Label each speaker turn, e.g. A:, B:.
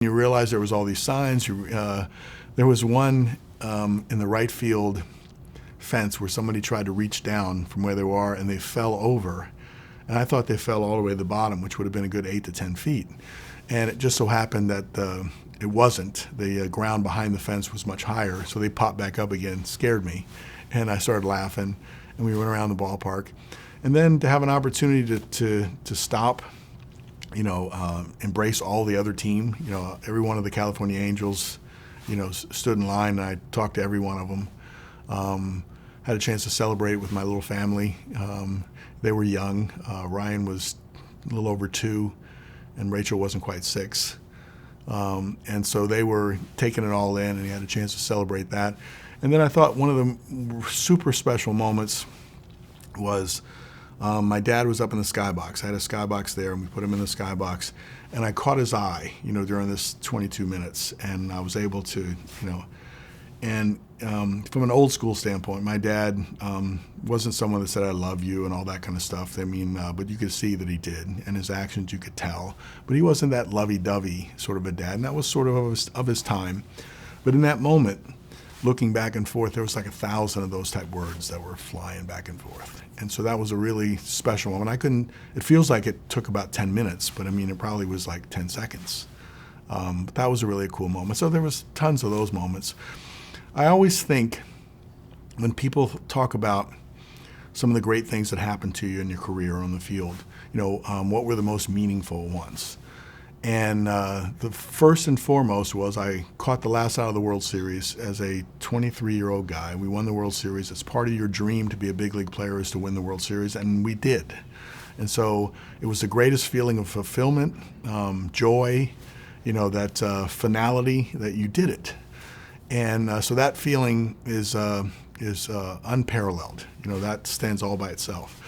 A: You realize there was all these signs. There was one in the right field fence where somebody tried to reach down from where they were and they fell over. And I thought they fell all the way to the bottom, which would have been a good 8 to 10 feet. And it just so happened that it wasn't. The ground behind the fence was much higher, so they popped back up again, scared me. And I started laughing, and we went around the ballpark. And then to have an opportunity to stop, embrace all the other team. Every one of the California Angels, stood in line, and I talked to every one of them. Had a chance to celebrate with my little family. They were young. Ryan was a little over 2, and Rachel wasn't quite 6. And so they were taking it all in, and he had a chance to celebrate that. And then I thought one of the super special moments was my dad was up in the skybox. I had a skybox there, and we put him in the skybox. And I caught his eye, during this 22 minutes, and I was able to, And from an old school standpoint, my dad wasn't someone that said, "I love you," and all that kind of stuff. But you could see that he did, and his actions you could tell. But he wasn't that lovey-dovey sort of a dad, and that was sort of his time. But in that moment, looking back and forth, there was like 1,000 of those type words that were flying back and forth. And so that was a really special moment. It feels like it took about 10 minutes, but it probably was like 10 seconds. But that was a really cool moment. So there was tons of those moments. I always think when people talk about some of the great things that happened to you in your career on the field, what were the most meaningful ones? And the first and foremost was I caught the last out of the World Series as a 23-year-old guy. We won the World Series. It's part of your dream to be a big league player is to win the World Series, and we did. And so it was the greatest feeling of fulfillment, joy, that finality that you did it. And so that feeling is unparalleled. That stands all by itself.